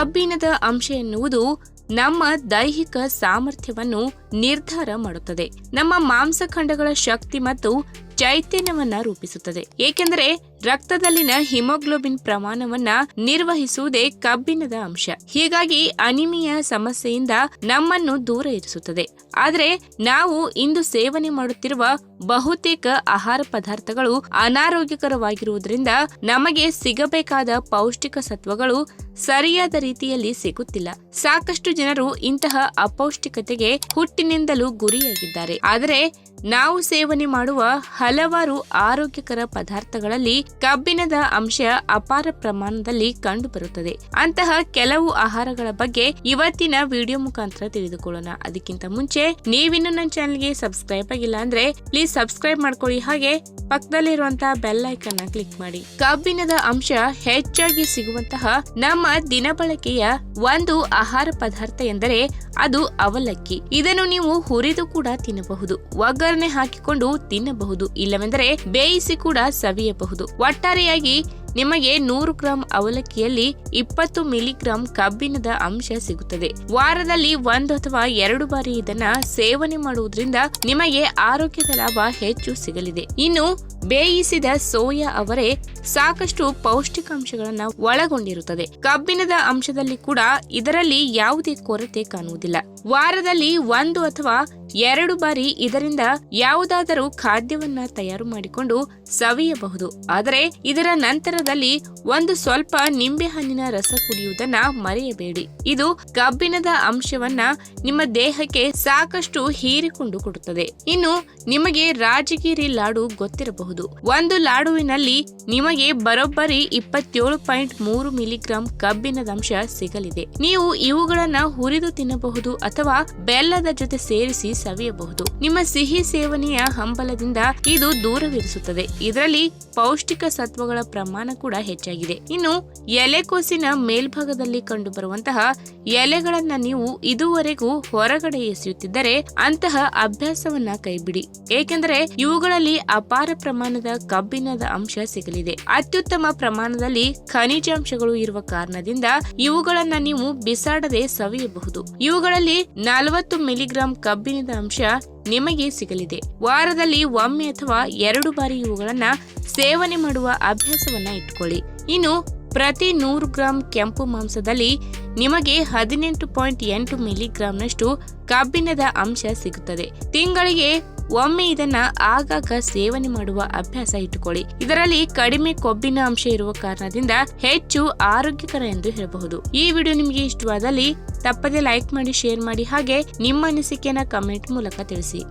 ಕಬ್ಬಿಣದ ಅಂಶ ಎನ್ನುವುದು ನಮ್ಮ ದೈಹಿಕ ಸಾಮರ್ಥ್ಯವನ್ನು ನಿರ್ಧಾರ ಮಾಡುತ್ತದೆ. ನಮ್ಮ ಮಾಂಸಖಂಡಗಳ ಶಕ್ತಿ ಮತ್ತು ಚೈತನ್ಯವನ್ನ ರೂಪಿಸುತ್ತದೆ. ಏಕೆಂದರೆ ರಕ್ತದಲ್ಲಿನ ಹಿಮೋಗ್ಲೋಬಿನ್ ಪ್ರಮಾಣವನ್ನ ನಿರ್ವಹಿಸುವುದೇ ಕಬ್ಬಿಣದ ಅಂಶ. ಹೀಗಾಗಿ ಅನಿಮಿಯಾ ಸಮಸ್ಯೆಯಿಂದ ನಮ್ಮನ್ನು ದೂರ ಇರಿಸುತ್ತದೆ. ಆದರೆ ನಾವು ಇಂದು ಸೇವನೆ ಮಾಡುತ್ತಿರುವ ಬಹುತೇಕ ಆಹಾರ ಪದಾರ್ಥಗಳು ಅನಾರೋಗ್ಯಕರವಾಗಿರುವುದರಿಂದ ನಮಗೆ ಸಿಗಬೇಕಾದ ಪೌಷ್ಟಿಕ ಸತ್ವಗಳು ಸರಿಯಾದ ರೀತಿಯಲ್ಲಿ ಸಿಗುತ್ತಿಲ್ಲ. ಸಾಕಷ್ಟು ಜನರು ಇಂತಹ ಅಪೌಷ್ಟಿಕತೆಗೆ ಹುಟ್ಟಿನಿಂದಲೂ ಗುರಿಯಾಗಿದ್ದಾರೆ. ಆದರೆ ನಾವು ಸೇವನೆ ಮಾಡುವ ಹಲವಾರು ಆರೋಗ್ಯಕರ ಪದಾರ್ಥಗಳಲ್ಲಿ ಕಬ್ಬಿಣದ ಅಂಶ ಅಪಾರ ಪ್ರಮಾಣದಲ್ಲಿ ಕಂಡುಬರುತ್ತದೆ. ಅಂತಹ ಕೆಲವು ಆಹಾರಗಳ ಬಗ್ಗೆ ಇವತ್ತಿನ ವಿಡಿಯೋ ಮುಖಾಂತರ ತಿಳಿದುಕೊಳ್ಳೋಣ. ಅದಕ್ಕಿಂತ ಮುಂಚೆ ನೀವಿನ್ನು ನನ್ನ ಚಾನೆಲ್ಗೆ ಸಬ್ಸ್ಕ್ರೈಬ್ ಆಗಿಲ್ಲ ಅಂದ್ರೆ ಪ್ಲೀಸ್ ಸಬ್ಸ್ಕ್ರೈಬ್ ಮಾಡ್ಕೊಳ್ಳಿ, ಹಾಗೆ ಪಕ್ಕದಲ್ಲಿರುವಂತಹ ಬೆಲ್ ಐಕಾನ್ ನ ಕ್ಲಿಕ್ ಮಾಡಿ. ಕಬ್ಬಿಣದ ಅಂಶ ಹೆಚ್ಚಾಗಿ ಸಿಗುವಂತಹ ನಮ್ಮ ದಿನಬಳಕೆಯ ಒಂದು ಆಹಾರ ಪದಾರ್ಥ ಎಂದರೆ ಅದು ಅವಲಕ್ಕಿ. ಇದನ್ನು ನೀವು ಹುರಿದು ಕೂಡ ತಿನ್ನಬಹುದು, ಒಗ್ಗರಣೆ ಹಾಕಿಕೊಂಡು ತಿನ್ನಬಹುದು, ಇಲ್ಲವೆಂದರೆ ಬೇಯಿಸಿ ಕೂಡ ಸವಿಯಬಹುದು. ಒಟ್ಟಾರೆಯಾಗಿ ನಿಮಗೆ 100 ಗ್ರಾಂ ಅವಲಕ್ಕಿಯಲ್ಲಿ 20 ಮಿಲಿಗ್ರಾಂ ಕಬ್ಬಿಣದ ಅಂಶ ಸಿಗುತ್ತದೆ. ವಾರದಲ್ಲಿ 1 ಅಥವಾ 2 ಬಾರಿ ಇದನ್ನ ಸೇವನೆ ಮಾಡುವುದರಿಂದ ನಿಮಗೆ ಆರೋಗ್ಯದ ಲಾಭ ಹೆಚ್ಚು ಸಿಗಲಿದೆ. ಇನ್ನು ಬೇಯಿಸಿದ ಸೋಯಾ ಅವರೆ ಸಾಕಷ್ಟು ಪೌಷ್ಟಿಕಾಂಶಗಳನ್ನ ಒಳಗೊಂಡಿರುತ್ತದೆ. ಕಬ್ಬಿಣದ ಅಂಶದಲ್ಲಿ ಕೂಡ ಇದರಲ್ಲಿ ಯಾವುದೇ ಕೊರತೆ ಕಾಣುವುದಿಲ್ಲ. ವಾರದಲ್ಲಿ 1 ಅಥವಾ 2 ಬಾರಿ ಇದರಿಂದ ಯಾವುದಾದರೂ ಖಾದ್ಯವನ್ನ ತಯಾರು ಮಾಡಿಕೊಂಡು ಸವಿಯಬಹುದು. ಆದರೆ ಇದರ ನಂತರದಲ್ಲಿ ಒಂದು ಸ್ವಲ್ಪ ನಿಂಬೆಹಣ್ಣಿನ ರಸ ಕುಡಿಯುವುದನ್ನ ಮರೆಯಬೇಡಿ. ಇದು ಕಬ್ಬಿಣದ ಅಂಶವನ್ನ ನಿಮ್ಮ ದೇಹಕ್ಕೆ ಸಾಕಷ್ಟು ಹೀರಿಕೊಂಡು ಕೊಡುತ್ತದೆ. ಇನ್ನು ನಿಮಗೆ ರಾಜಗಿರಿ ಲಾಡು ಗೊತ್ತಿರಬಹುದು. ಒಂದು ಲಾಡುವಿನಲ್ಲಿ ನಿಮಗೆ ಬರೋಬ್ಬರಿ 27.3 ಮಿಲಿಗ್ರಾಂ ಕಬ್ಬಿಣದ ಅಂಶ ಸಿಗಲಿದೆ. ನೀವು ಇವುಗಳನ್ನ ಹುರಿದು ತಿನ್ನಬಹುದು ಅಥವಾ ಬೆಲ್ಲದ ಜೊತೆ ಸೇರಿಸಿ ಸವಿಯಬಹುದು. ನಿಮ್ಮ ಸಿಹಿ ಸೇವನೆಯ ಹಂಬಲದಿಂದ ಇದು ದೂರವಿರಿಸುತ್ತದೆ. ಇದರಲ್ಲಿ ಪೌಷ್ಟಿಕ ಸತ್ವಗಳ ಪ್ರಮಾಣ ಕೂಡ ಹೆಚ್ಚಾಗಿದೆ. ಇನ್ನು ಎಲೆಕೋಸಿನ ಮೇಲ್ಭಾಗದಲ್ಲಿ ಕಂಡುಬರುವಂತಹ ಎಲೆಗಳನ್ನ ನೀವು ಇದುವರೆಗೂ ಹೊರಗಡೆ ಎಸೆಯುತ್ತಿದ್ದರೆ ಅಂತಹ ಅಭ್ಯಾಸವನ್ನ ಕೈಬಿಡಿ. ಏಕೆಂದರೆ ಇವುಗಳಲ್ಲಿ ಅಪಾರ ಪ್ರಮಾಣದ ಕಬ್ಬಿಣದ ಅಂಶ ಸಿಗಲಿದೆ. ಅತ್ಯುತ್ತಮ ಪ್ರಮಾಣದಲ್ಲಿ ಖನಿಜಾಂಶಗಳು ಇರುವ ಕಾರಣದಿಂದ ಇವುಗಳನ್ನ ನೀವು ಬಿಸಾಡದೆ ಸವಿಯಬಹುದು. ಇವುಗಳಲ್ಲಿ 40 ಮಿಲಿಗ್ರಾಂ ಕಬ್ಬಿಣದ ಅಂಶ ನಿಮಗೆ ಸಿಗಲಿದೆ. ವಾರದಲ್ಲಿ ಒಮ್ಮೆ ಅಥವಾ 2 ಬಾರಿ ಇವುಗಳನ್ನ ಸೇವನೆ ಮಾಡುವ ಅಭ್ಯಾಸವನ್ನ ಇಟ್ಕೊಳ್ಳಿ. ಇನ್ನು ಪ್ರತಿ 100 ಗ್ರಾಂ ಕೆಂಪು ಮಾಂಸದಲ್ಲಿ ನಿಮಗೆ 18.8 ಮಿಲಿಗ್ರಾಂನಷ್ಟು ಕಬ್ಬಿಣದ ಅಂಶ ಸಿಗುತ್ತದೆ. ತಿಂಗಳಿಗೆ ಒಮ್ಮೆ ಇದನ್ನ ಆಗಾಗ ಸೇವನೆ ಮಾಡುವ ಅಭ್ಯಾಸ ಇಟ್ಟುಕೊಳ್ಳಿ. ಇದರಲ್ಲಿ ಕಡಿಮೆ ಕೊಬ್ಬಿನ ಅಂಶ ಇರುವ ಕಾರಣದಿಂದ ಹೆಚ್ಚು ಆರೋಗ್ಯಕರ ಎಂದು ಹೇಳಬಹುದು. ಈ ವಿಡಿಯೋ ನಿಮಗೆ ಇಷ್ಟವಾದಲ್ಲಿ ತಪ್ಪದೆ ಲೈಕ್ ಮಾಡಿ, ಶೇರ್ ಮಾಡಿ, ಹಾಗೆ ನಿಮ್ಮ ಅನಿಸಿಕೆಯನ್ನ ಕಮೆಂಟ್ ಮೂಲಕ ತಿಳಿಸಿ.